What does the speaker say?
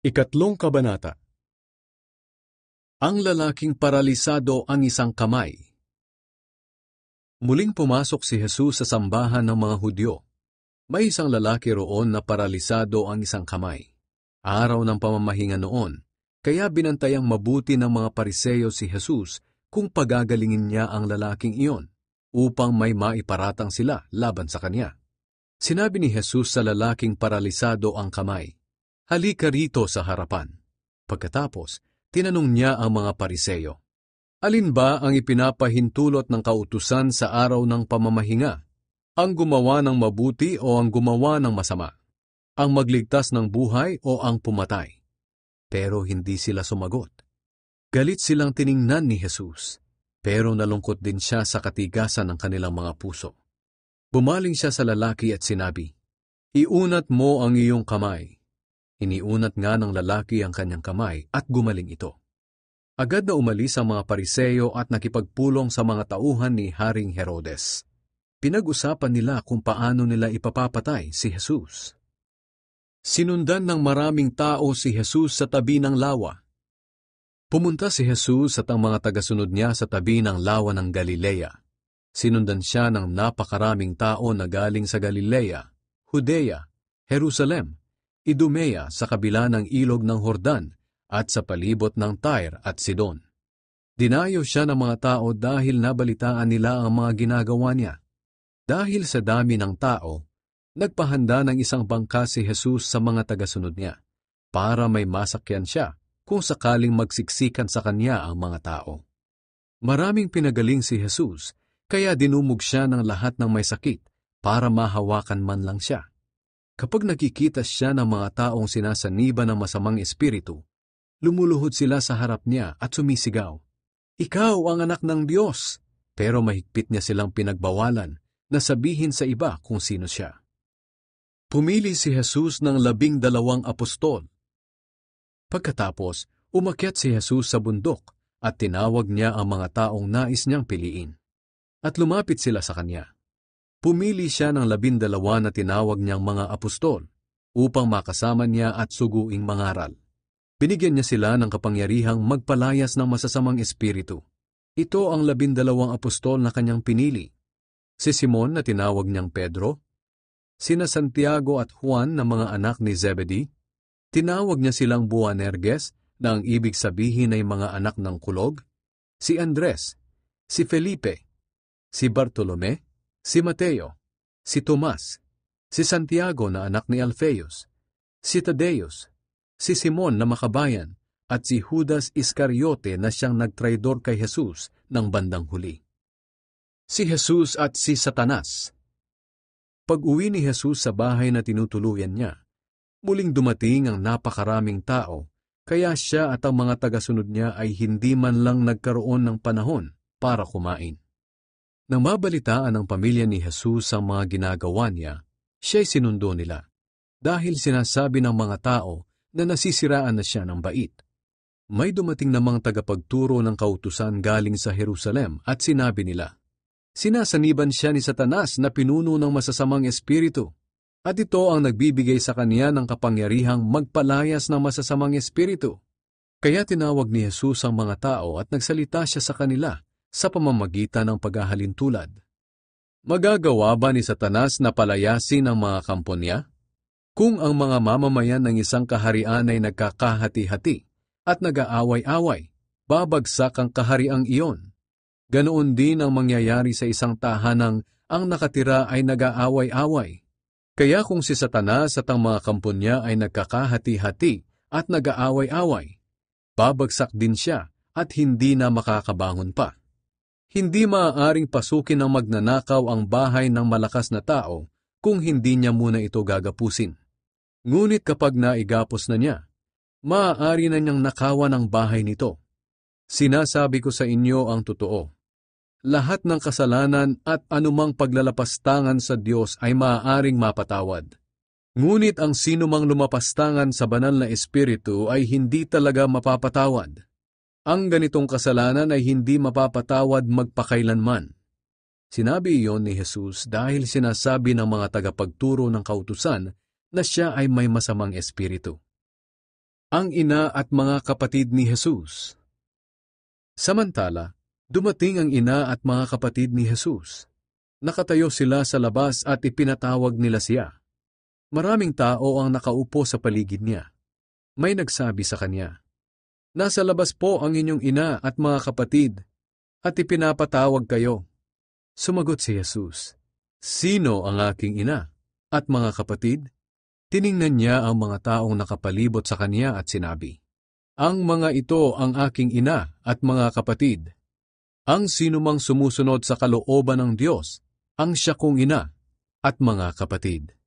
Ikatlong kabanata. Ang lalaking paralisado ang isang kamay. Muling pumasok si Jesus sa sambahan ng mga Hudyo. May isang lalaki roon na paralisado ang isang kamay. Araw ng pamamahinga noon, kaya binantayang mabuti ng mga Pariseyo si Jesus kung pagagalingin niya ang lalaking iyon, upang may maiparatang sila laban sa kanya. Sinabi ni Jesus sa lalaking paralisado ang kamay, "Halika rito sa harapan." Pagkatapos, tinanong niya ang mga Pariseyo, "Alin ba ang ipinapahintulot ng kautusan sa araw ng pamamahinga? Ang gumawa ng mabuti o ang gumawa ng masama? Ang magligtas ng buhay o ang pumatay?" Pero hindi sila sumagot. Galit silang tiningnan ni Jesus, pero nalungkot din siya sa katigasan ng kanilang mga puso. Bumaling siya sa lalaki at sinabi, "Iunat mo ang iyong kamay." Iniunat nga ng lalaki ang kanyang kamay at gumaling ito. Agad na umalis ang mga Pariseyo at nakipagpulong sa mga tauhan ni Haring Herodes. Pinag-usapan nila kung paano nila ipapapatay si Jesus. Sinundan ng maraming tao si Jesus sa tabi ng lawa. Pumunta si Jesus at ang mga tagasunod niya sa tabi ng lawa ng Galilea. Sinundan siya ng napakaraming tao na galing sa Galilea, Judea, Jerusalem, Idumea sa kabila ng ilog ng Jordan at sa palibot ng Tyre at Sidon. Dinayo siya ng mga tao dahil nabalitaan nila ang mga ginagawa niya. Dahil sa dami ng tao, nagpahanda ng isang bangka si Jesus sa mga tagasunod niya para may masakyan siya kung sakaling magsiksikan sa kanya ang mga tao. Maraming pinagaling si Jesus, kaya dinumog siya ng lahat ng may sakit para mahawakan man lang siya. Kapag nakikita siya ng mga taong sinasaniba ng masamang espiritu, lumuluhod sila sa harap niya at sumisigaw, "Ikaw ang anak ng Diyos!" Pero mahigpit niya silang pinagbawalan na sabihin sa iba kung sino siya. Pumili si Jesus ng 12 apostol. Pagkatapos, umakyat si Jesus sa bundok at tinawag niya ang mga taong nais niyang piliin. At lumapit sila sa kanya. Pumili siya ng 12 na tinawag niyang mga apostol upang makasama niya at suguing mangaral. Binigyan niya sila ng kapangyarihang magpalayas ng masasamang espiritu. Ito ang 12 apostol na kanyang pinili. Si Simon na tinawag niyang Pedro, sina Santiago at Juan na mga anak ni Zebedee. Tinawag niya silang Boanerges na ang ibig sabihin ay mga anak ng kulog, si Andres, si Felipe, si Bartolome, si Mateo, si Tomas, si Santiago na anak ni Alfeus, si Tadeus, si Simon na makabayan, at si Judas Iscariote na siyang nagtraidor kay Jesus ng bandang huli. Si Jesus at si Satanas. Pag-uwi ni Jesus sa bahay na tinutuluyan niya, muling dumating ang napakaraming tao, kaya siya at ang mga tagasunod niya ay hindi man lang nagkaroon ng panahon para kumain. Nang mabalitaan ng pamilya ni Jesus ang mga ginagawa niya, siya'y sinundo nila, dahil sinasabi ng mga tao na nasisiraan na siya ng bait. May dumating namang tagapagturo ng kautusan galing sa Jerusalem at sinabi nila, sinasaniban siya ni Satanas na pinuno ng masasamang espiritu, at ito ang nagbibigay sa kanya ng kapangyarihang magpalayas ng masasamang espiritu. Kaya tinawag ni Jesus ang mga tao at nagsalita siya sa kanila sa pamamagitan ng paghahalintulad. Magagawa ba ni Satanas na palayasin ang mga kampo niya? Kung ang mga mamamayan ng isang kaharian ay nagkakahati-hati at nag-aaway-away, babagsak ang kahariang iyon. Ganoon din ang mangyayari sa isang tahanang ang nakatira ay nag-aaway-away. Kaya kung si Satanas at ang mga kampo niya ay nagkakahati-hati at nag-aaway-away, babagsak din siya at hindi na makakabangon pa. Hindi maaaring pasukin ng magnanakaw ang bahay ng malakas na tao kung hindi niya muna ito gagapusin. Ngunit kapag naigapos na niya, maaari na niyang nakawan ang bahay nito. Sinasabi ko sa inyo ang totoo. Lahat ng kasalanan at anumang paglalapastangan sa Diyos ay maaaring mapatawad. Ngunit ang sinumang lumapastangan sa banal na espiritu ay hindi talaga mapapatawad. Ang ganitong kasalanan ay hindi mapapatawad magpakailanman. Sinabi iyon ni Jesus dahil sinasabi ng mga tagapagturo ng kautusan na siya ay may masamang espiritu. Ang ina at mga kapatid ni Jesus. Samantala, dumating ang ina at mga kapatid ni Jesus. Nakatayo sila sa labas at ipinatawag nila siya. Maraming tao ang nakaupo sa paligid niya. May nagsabi sa kanya, "Nasa labas po ang inyong ina at mga kapatid, at ipinapatawag kayo." Sumagot si Jesus, "Sino ang aking ina at mga kapatid?" Tiningnan niya ang mga taong nakapalibot sa kanya at sinabi, "Ang mga ito ang aking ina at mga kapatid. Ang sinumang sumusunod sa kalooban ng Diyos, ang siya kong ina at mga kapatid."